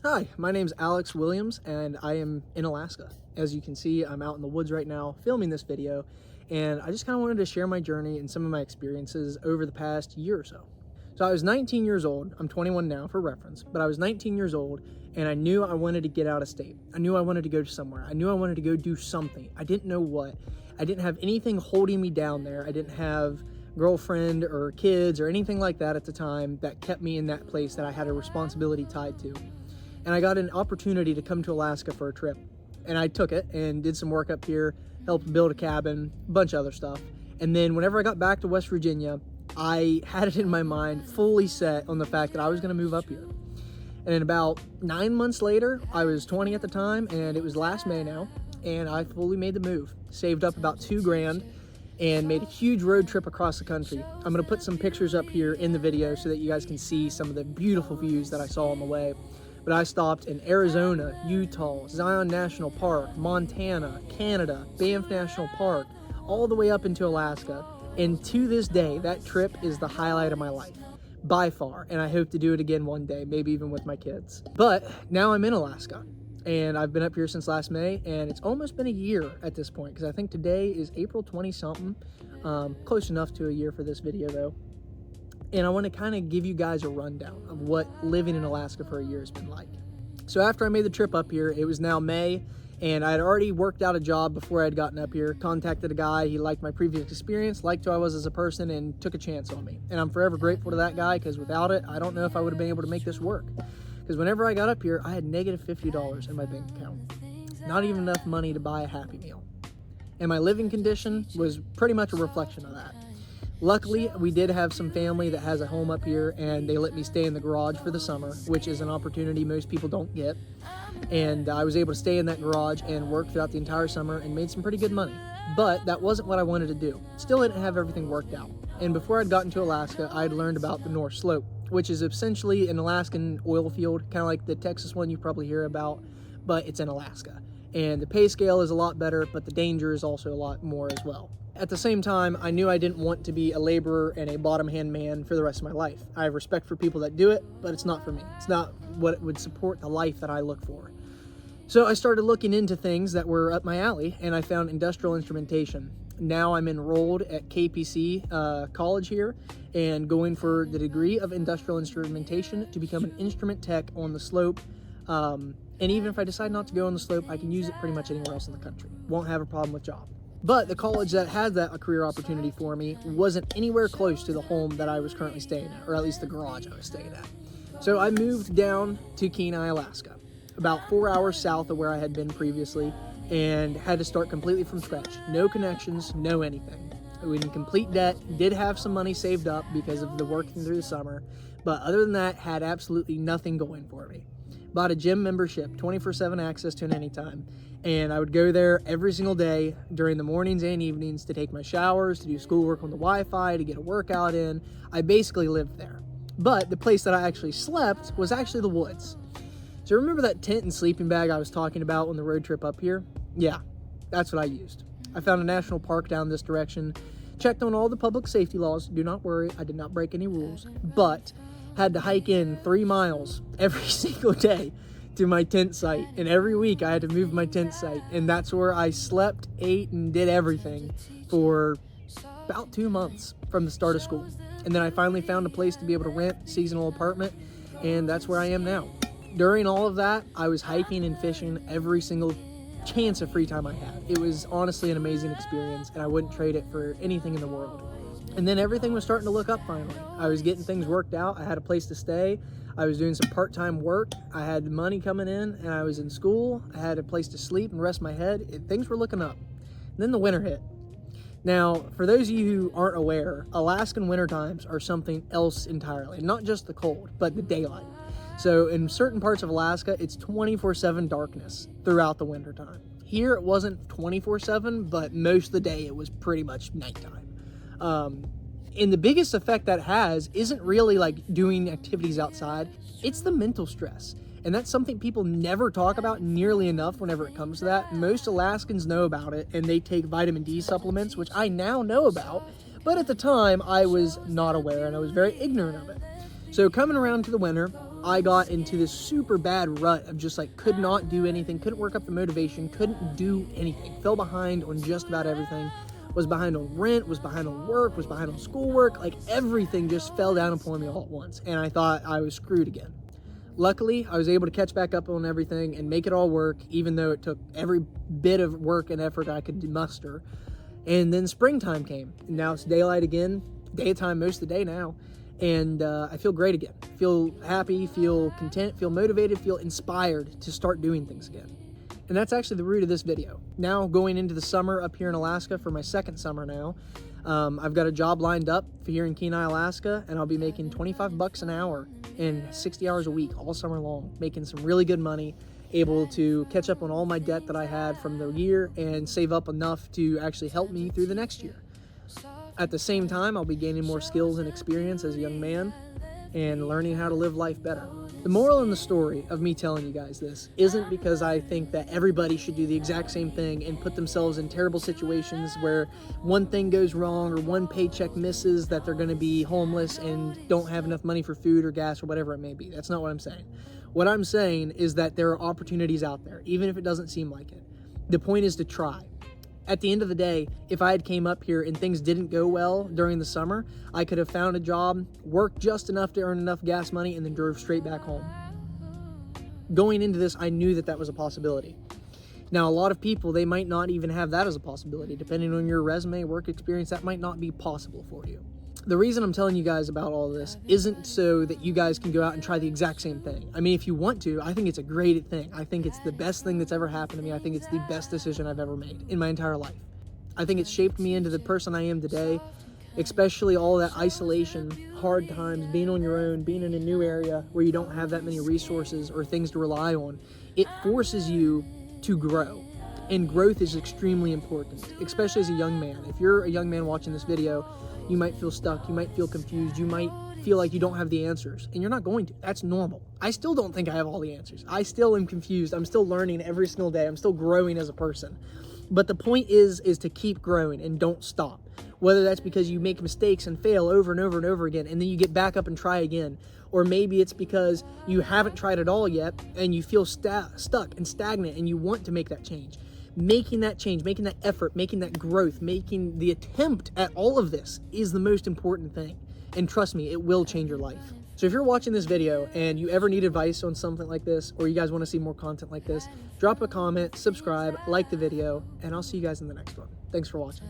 Hi, my name's Alex Williams and I am in Alaska. As you can see, I'm out in the woods right now filming this video, and I just kind of wanted to share my journey and some of my experiences over the past year or so. So I was 19 years old. I'm 21 now for reference, but I was 19 years old and I knew I wanted to get out of state. I knew I wanted to go somewhere. I knew I wanted to go do something. I didn't know what. I didn't have anything holding me down there. I didn't have girlfriend or kids or anything like that at the time that kept me in that place that I had a responsibility tied to. And I got an opportunity to come to Alaska for a trip. And I took it and did some work up here, helped build a cabin, a bunch of other stuff. And then whenever I got back to West Virginia, I had it in my mind, fully set on the fact that I was gonna move up here. And then about 9 months later, I was 20 at the time, and it was last May now, and I fully made the move. Saved up about $2,000 and made a huge road trip across the country. I'm gonna put some pictures up here in the video so that you guys can see some of the beautiful views that I saw on the way. But I stopped in Arizona, Utah, Zion National Park, Montana, Canada, Banff National Park, all the way up into Alaska. And to this day, that trip is the highlight of my life, by far. And I hope to do it again one day, maybe even with my kids. But now I'm in Alaska, and I've been up here since last May, and it's almost been a year at this point, because I think today is April 20-something. Close enough to a year for this video, though. And I want to kind of give you guys a rundown of what living in Alaska for a year has been like. So after I made the trip up here, it was now May, and I had already worked out a job before I had gotten up here, contacted a guy, he liked my previous experience, liked who I was as a person, and took a chance on me. And I'm forever grateful to that guy, because without it, I don't know if I would have been able to make this work. Because whenever I got up here, I had negative $50 in my bank account. Not even enough money to buy a Happy Meal. And my living condition was pretty much a reflection of that. Luckily, we did have some family that has a home up here, and they let me stay in the garage for the summer, which is an opportunity most people don't get. And I was able to stay in that garage and work throughout the entire summer and made some pretty good money. But that wasn't what I wanted to do. Still didn't have everything worked out. And before I'd gotten to Alaska, I'd learned about the North Slope, which is essentially an Alaskan oil field, kind of like the Texas one you probably hear about, but it's in Alaska. And the pay scale is a lot better, but the danger is also a lot more as well. At the same time, I knew I didn't want to be a laborer and a bottom-hand man for the rest of my life. I have respect for people that do it, but it's not for me. It's not what would support the life that I look for. So I started looking into things that were up my alley, and I found industrial instrumentation. Now I'm enrolled at KPC college here and going for the degree of industrial instrumentation to become an instrument tech on the slope. And even if I decide not to go on the slope, I can use it pretty much anywhere else in the country. Won't have a problem with job. But the college that had that career opportunity for me wasn't anywhere close to the home that I was currently staying at, or at least the garage I was staying at. So I moved down to Kenai, Alaska, about 4 hours south of where I had been previously, and had to start completely from scratch. No connections, no anything. I was in complete debt, did have some money saved up because of the working through the summer, but other than that, had absolutely nothing going for me. Bought a gym membership, 24/7 access to it anytime. And I would go there every single day during the mornings and evenings to take my showers, to do schoolwork on the Wi-Fi, to get a workout in. I basically lived there. But the place that I actually slept was actually the woods. So remember that tent and sleeping bag I was talking about on the road trip up here? Yeah, that's what I used. I found a national park down this direction, checked on all the public safety laws. Do not worry, I did not break any rules, but had to hike in 3 miles every single day to my tent site, and every week I had to move my tent site, and that's where I slept, ate, and did everything for about 2 months from the start of school. And then I finally found a place to be able to rent a seasonal apartment, and that's where I am now. During all of that, I was hiking and fishing every single chance of free time I had. It was honestly an amazing experience, and I wouldn't trade it for anything in the world. And then everything was starting to look up finally. I was getting things worked out. I had a place to stay. I was doing some part-time work. I had money coming in, and I was in school. I had a place to sleep and rest my head. Things were looking up. And then the winter hit. Now, for those of you who aren't aware, Alaskan winter times are something else entirely. Not just the cold, but the daylight. So in certain parts of Alaska, it's 24/7 darkness throughout the winter time. Here it wasn't 24/7, but most of the day it was pretty much nighttime. And the biggest effect that has isn't really like doing activities outside, it's the mental stress. And that's something people never talk about nearly enough whenever it comes to that. Most Alaskans know about it, and they take vitamin D supplements, which I now know about, but at the time I was not aware and I was very ignorant of it. So coming around to the winter, I got into this super bad rut of just like could not do anything, couldn't work up the motivation, couldn't do anything, fell behind on just about everything, was behind on rent, was behind on work, was behind on schoolwork, like everything just fell down upon me all at once, and I thought I was screwed again. Luckily, I was able to catch back up on everything and make it all work, even though it took every bit of work and effort I could muster. And then springtime came, and now it's daylight again, daytime most of the day now, and I feel great again. Feel happy, feel content, feel motivated, feel inspired to start doing things again. And that's actually the root of this video. Now going into the summer up here in Alaska for my second summer now, I've got a job lined up for here in Kenai, Alaska, and I'll be making 25 bucks an hour and 60 hours a week all summer long, making some really good money, able to catch up on all my debt that I had from the year and save up enough to actually help me through the next year. At the same time, I'll be gaining more skills and experience as a young man and learning how to live life better. The moral in the story of me telling you guys this isn't because I think that everybody should do the exact same thing and put themselves in terrible situations where one thing goes wrong or one paycheck misses that they're going to be homeless and don't have enough money for food or gas or whatever it may be. That's not what I'm saying. What I'm saying is that there are opportunities out there, even if it doesn't seem like it. The point is to try. At the end of the day, if I had came up here and things didn't go well during the summer, I could have found a job, worked just enough to earn enough gas money, and then drove straight back home. Going into this, I knew that that was a possibility. Now, a lot of people, they might not even have that as a possibility. Depending on your resume, work experience, that might not be possible for you. The reason I'm telling you guys about all this isn't so that you guys can go out and try the exact same thing. I mean, if you want to, I think it's a great thing. I think it's the best thing that's ever happened to me. I think it's the best decision I've ever made in my entire life. I think it's shaped me into the person I am today, especially all that isolation, hard times, being on your own, being in a new area where you don't have that many resources or things to rely on. It forces you to grow. And growth is extremely important, especially as a young man. If you're a young man watching this video, you might feel stuck, you might feel confused, you might feel like you don't have the answers, and you're not going to. That's normal. I still don't think I have all the answers. I still am confused. I'm still learning every single day. I'm still growing as a person. But the point is to keep growing and don't stop. Whether that's because you make mistakes and fail over and over and over again, and then you get back up and try again. Or maybe it's because you haven't tried at all yet, and you feel stuck and stagnant, and you want to make that change. Making that change, making that effort, making that growth, making the attempt at all of this is the most important thing. And trust me, it will change your life. So if you're watching this video and you ever need advice on something like this, or you guys want to see more content like this, drop a comment, subscribe, like the video, and I'll see you guys in the next one. Thanks for watching.